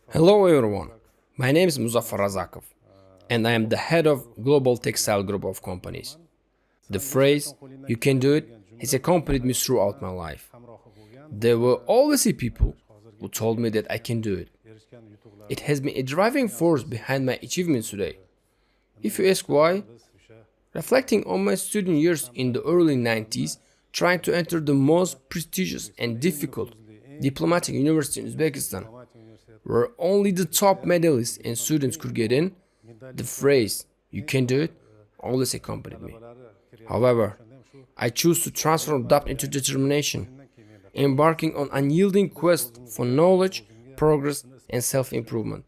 Hello everyone, my name is Muzaffar Razakov and I am the head of Global Textile group of companies. The phrase, "you can do it," has accompanied me throughout my life. There were always people who told me that I can do it. It has been a driving force behind my achievements today. If you ask why, reflecting on my student years in the early 90s, trying to enter the most prestigious and difficult diplomatic university in Uzbekistan, where only the top medalists and students could get in, the phrase, "you can do it," always accompanied me. However, I choose to transform doubt into determination, embarking on unyielding quest for knowledge, progress, and self-improvement.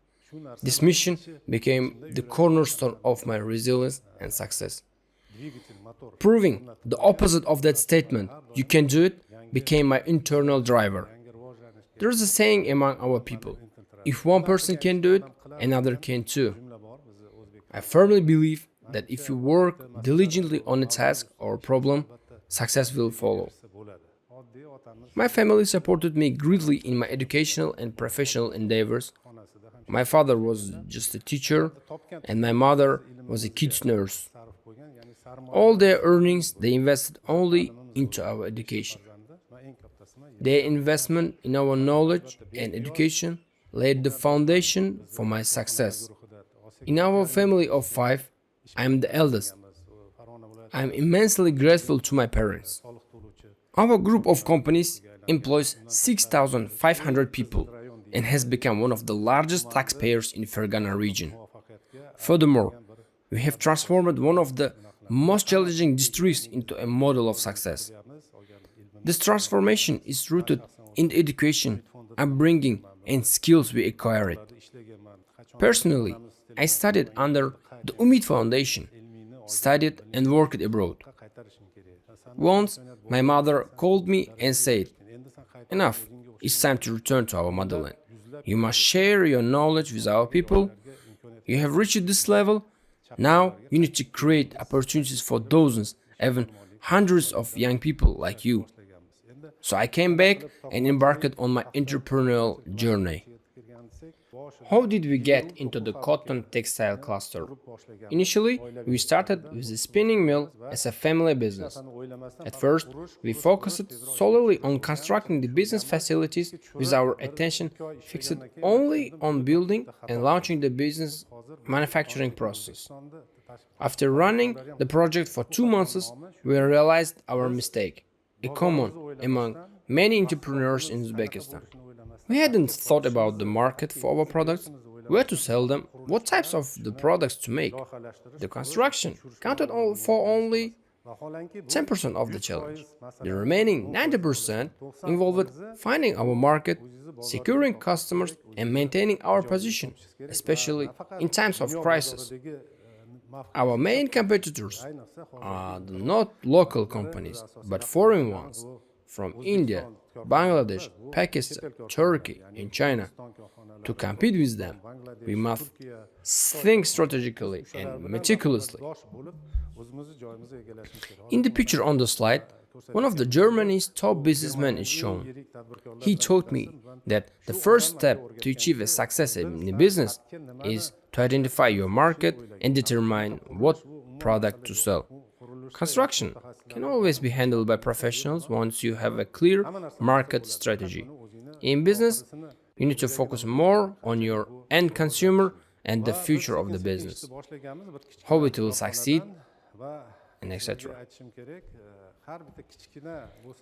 This mission became the cornerstone of my resilience and success. Proving the opposite of that statement, "you can do it," became my internal driver. There is a saying among our people, if one person can do it, another can too. I firmly believe that if you work diligently on a task or problem, success will follow. My family supported me greatly in my educational and professional endeavors. My father was just a teacher and my mother was a kids nurse. All their earnings they invested only into our education. Their investment in our knowledge and education laid the foundation for my success. In our family of 5, I am the eldest. I am immensely grateful to my parents. Our group of companies employs 6,500 people and has become one of the largest taxpayers in Fergana region. Furthermore, we have transformed one of the most challenging districts into a model of success. This transformation is rooted in the education, upbringing, and skills we acquired. Personally, I studied under the Umid Foundation, studied and worked abroad. Once, my mother called me and said, "Enough, it's time to return to our motherland. You must share your knowledge with our people. You have reached this level. Now you need to create opportunities for dozens, even hundreds of young people like you." So I came back and embarked on my entrepreneurial journey. How did we get into the cotton textile cluster? Initially, we started with a spinning mill as a family business. At first, we focused solely on constructing the business facilities with our attention fixed only on building and launching the business manufacturing process. After running the project for 2 months, we realized our mistake, a common among many entrepreneurs in Uzbekistan. We hadn't thought about the market for our products, where to sell them, what types of the products to make. The construction counted for only 10% of the challenge. The remaining 90% involved finding our market, securing customers, and maintaining our position, especially in times of crisis. Our main competitors are not local companies, but foreign ones from India, Bangladesh, Pakistan, Turkey, and China. To compete with them, we must think strategically and meticulously. In the picture on the slide, one of the Germany's top businessmen is shown. He taught me that the first step to achieve a success in the business is to identify your market and determine what product to sell. Construction can always be handled by professionals once you have a clear market strategy. In business, you need to focus more on your end consumer and the future of the business, how it will succeed, and etc.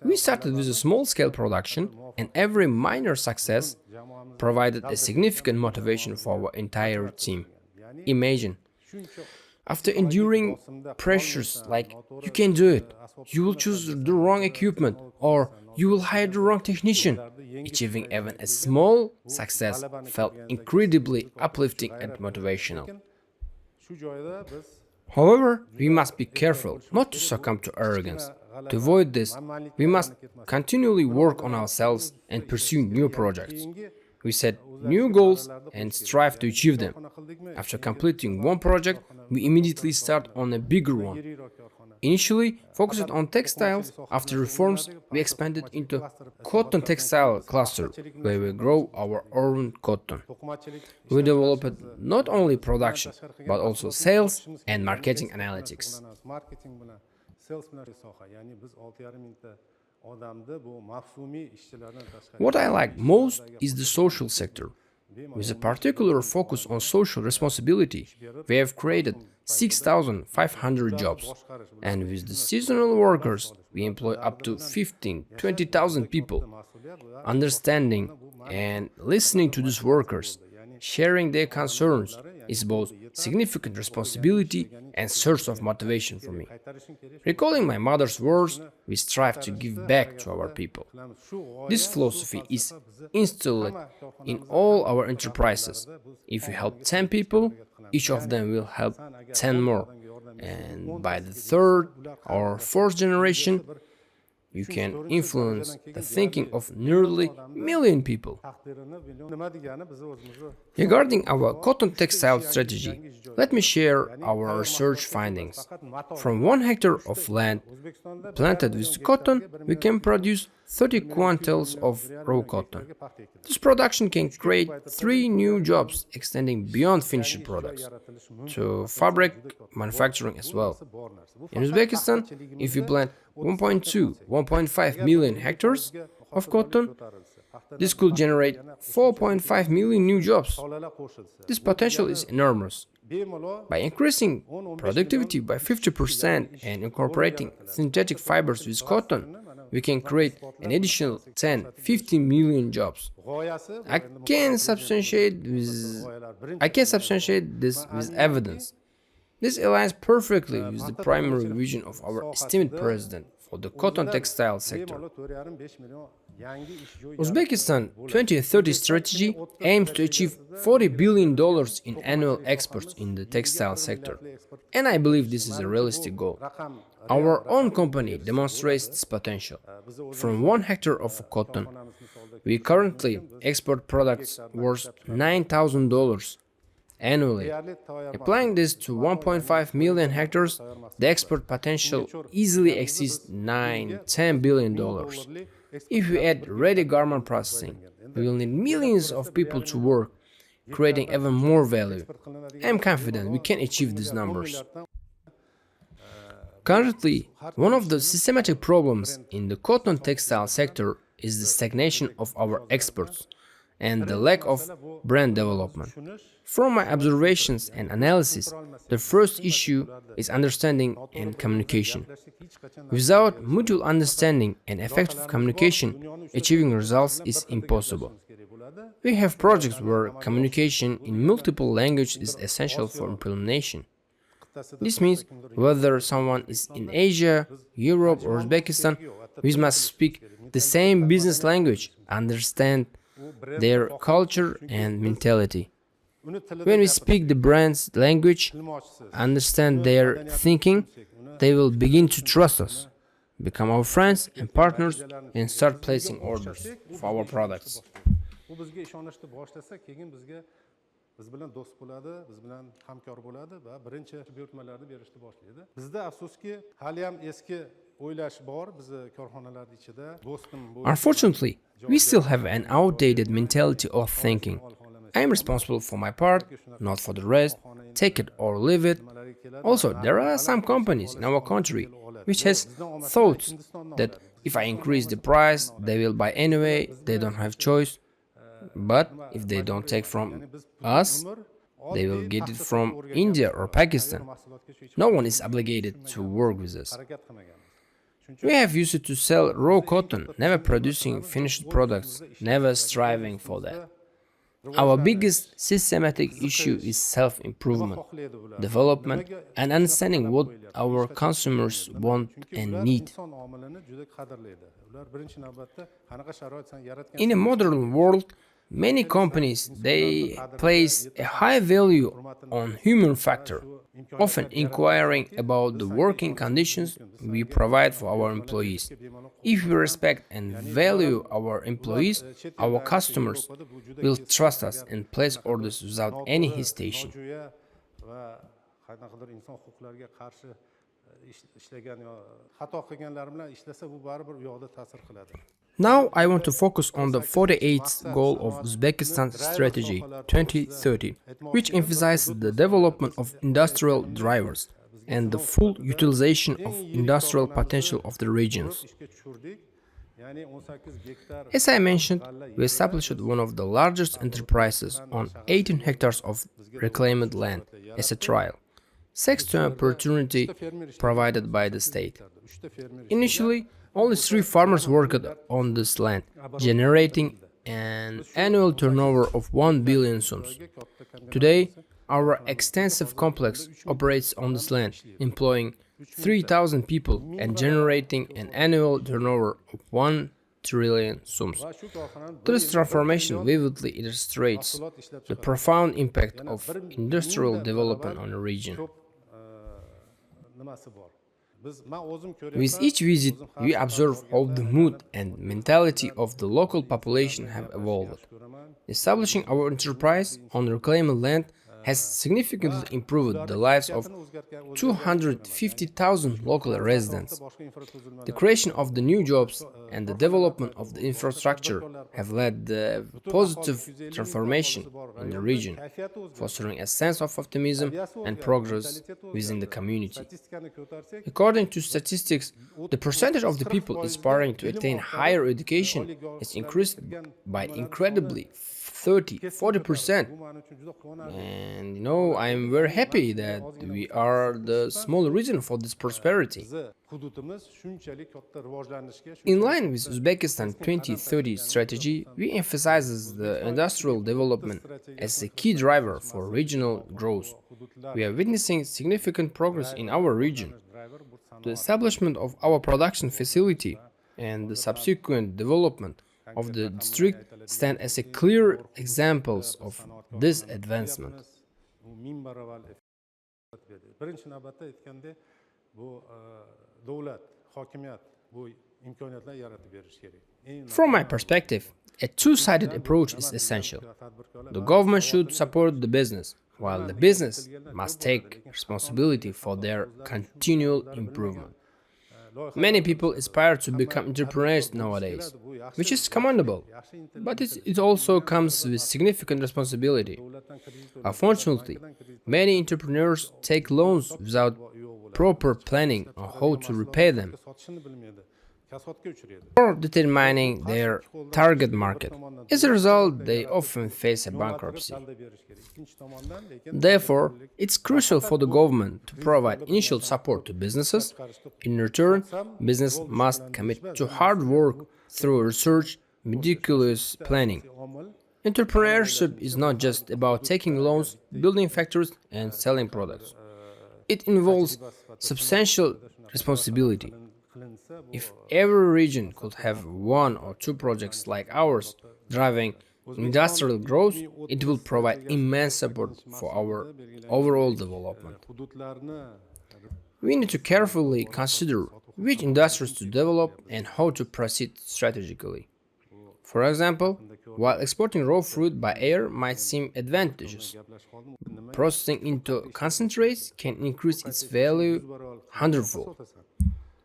We started with a small-scale production, and every minor success provided a significant motivation for our entire team. Imagine, after enduring pressures like "you can do it," "you will choose the wrong equipment," or "you will hire the wrong technician," achieving even a small success felt incredibly uplifting and motivational. However, we must be careful not to succumb to arrogance. To avoid this, we must continually work on ourselves and pursue new projects. We set new goals and strive to achieve them. After completing one project, we immediately start on a bigger one. Initially focused on textiles, after reforms we expanded into cotton textile cluster where we grow our own cotton. We developed not only production but also sales and marketing analytics. What I like most is the social sector. With a particular focus on social responsibility, we have created 6,500 jobs. And with the seasonal workers, we employ up to 15,000-20,000 people. Understanding and listening to these workers, sharing their concerns, is both significant responsibility and source of motivation for me. Recalling my mother's words, we strive to give back to our people. This philosophy is instilled in all our enterprises. If we help 10 people, each of them will help 10 more. And by the third or fourth generation, you can influence the thinking of nearly a million people. Regarding our cotton textile strategy, let me share our research findings. From 1 hectare of land planted with cotton, we can produce 30 quintals of raw cotton. This production can create 3 new jobs extending beyond finished products to fabric manufacturing as well. In Uzbekistan, if we plant 1.5 million hectares of cotton, this could generate 4.5 million new jobs. This potential is enormous. By increasing productivity by 50% and incorporating synthetic fibers with cotton, we can create an additional 10-15 million jobs. I can substantiate this with evidence. This aligns perfectly with the primary vision of our esteemed president for the cotton textile sector. Uzbekistan 2030 strategy aims to achieve $40 billion in annual exports in the textile sector, and I believe this is a realistic goal. Our own company demonstrates this potential. From 1 hectare of cotton, we currently export products worth $9,000 annually. Applying this to 1.5 million hectares, the export potential easily exceeds $9-10 billion. If we add ready garment processing, we will need millions of people to work, creating even more value. I am confident we can achieve these numbers. Currently, one of the systematic problems in the cotton textile sector is the stagnation of our exports and the lack of brand development. From my observations and analysis, the first issue is understanding and communication. Without mutual understanding and effective communication, achieving results is impossible. We have projects where communication in multiple languages is essential for implementation. This means whether someone is in Asia, Europe, or Uzbekistan, we must speak the same business language, understand their culture and mentality. When we speak the brand's language, understand their thinking, they will begin to trust us, become our friends and partners, and start placing orders for our products. Biz bilan do'st bo'ladi, biz bilan hamkor bo'ladi va birinchi buyurtmalarni berishni boshlaydi. Bizda afsuski hali ham eski o'ylash bor bizni korxonalar ichida. Unfortunately, we still have an outdated mentality of thinking. I am responsible for my part, not for the rest. Take it or leave it. Also, there are some companies in our country which has thoughts that if I increase the price, they will buy anyway, they don't have choice. But if they don't take from us, they will get it from India or Pakistan. No one is obligated to work with us. We have used to sell raw cotton, never producing finished products, never striving for that. Our biggest systematic issue is self-improvement, development, and understanding what our consumers want and need. In a modern world, many companies, they place a high value on human factor, often inquiring about the working conditions we provide for our employees. If we respect and value our employees, our customers will trust us and place orders without any hesitation. Now I want to focus on the 48th goal of Uzbekistan Strategy 2030, which emphasizes the development of industrial drivers and the full utilization of industrial potential of the regions. As I mentioned, we established one of the largest enterprises on 18 hectares of reclaimed land as a trial, thanks to an opportunity provided by the state. Initially, only 3 farmers worked on this land, generating an annual turnover of 1 billion sums. Today, our extensive complex operates on this land, employing 3,000 people and generating an annual turnover of 1 trillion sums. This transformation vividly illustrates the profound impact of industrial development on a region. With each visit, we observe how the mood and mentality of the local population have evolved. Establishing our enterprise on reclaimed land has significantly improved the lives of 250,000 local residents. The creation of the new jobs and the development of the infrastructure have led to positive transformation in the region, fostering a sense of optimism and progress within the community. According to statistics, the percentage of the people aspiring to attain higher education has increased by incredibly 40%. And I am very happy that we are the small region for this prosperity. In line with Uzbekistan 2030 strategy, we emphasize the industrial development as a key driver for regional growth. We are witnessing significant progress in our region. The establishment of our production facility and the subsequent development of the district stand as a clear examples of this advancement. From my perspective, a two-sided approach is essential. The government should support the business, while the business must take responsibility for their continual improvement. Many people aspire to become entrepreneurs nowadays, which is commendable, but it also comes with significant responsibility. Unfortunately, many entrepreneurs take loans without proper planning on how to repay them, or determining their target market. As a result, they often face a bankruptcy. Therefore, it's crucial for the government to provide initial support to businesses. In return, business must commit to hard work through research, meticulous planning. Entrepreneurship is not just about taking loans, building factories, and selling products. It involves substantial responsibility. If every region could have 1 or 2 projects like ours driving industrial growth, it will provide immense support for our overall development. We need to carefully consider which industries to develop and how to proceed strategically. For example, while exporting raw fruit by air might seem advantageous, processing into concentrates can increase its value hundredfold.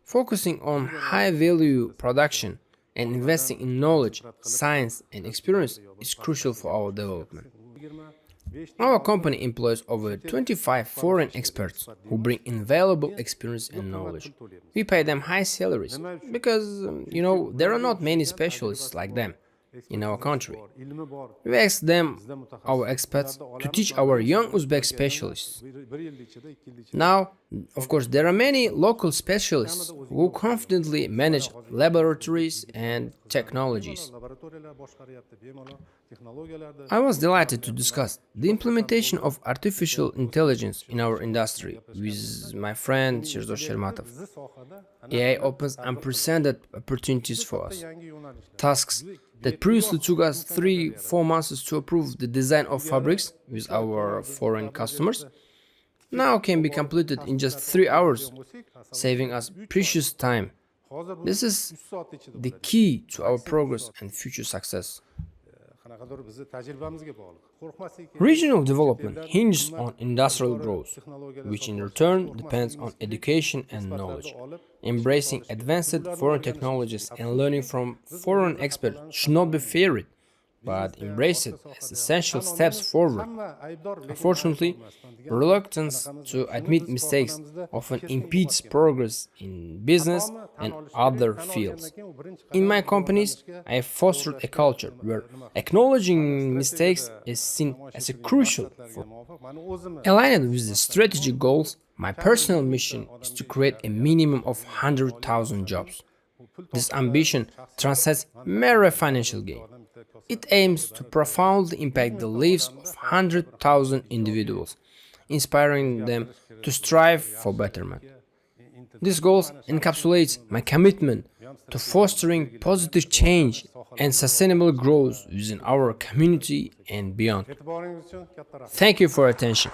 Focusing on high-value production and investing in knowledge, science, and experience is crucial for our development. Our company employs over 25 foreign experts who bring invaluable experience and knowledge. We pay them high salaries because, there are not many specialists like them in our country. We ask them, our experts, to teach our young Uzbek specialists. Now, of course, there are many local specialists who confidently manage laboratories and technologies. I was delighted to discuss the implementation of artificial intelligence in our industry with my friend Sherzod Shermatov. AI opens unprecedented opportunities for us. Tasks that previously took us 3-4 months to approve the design of fabrics with our foreign customers now can be completed in just 3 hours, saving us precious time. This is the key to our progress and future success. Regional development hinges on industrial growth, which in return depends on education and knowledge. Embracing advanced foreign technologies and learning from foreign experts should not be feared, but embraced as essential steps forward. Unfortunately, reluctance to admit mistakes often impedes progress in business and other fields. In my companies, I have fostered a culture where acknowledging mistakes is seen as a crucial for aligned with the strategic goals. My personal mission is to create a minimum of 100,000 jobs. This ambition transcends mere financial gain. It aims to profoundly impact the lives of 100,000 individuals, inspiring them to strive for betterment. This goal encapsulates my commitment to fostering positive change and sustainable growth within our community and beyond. Thank you for your attention.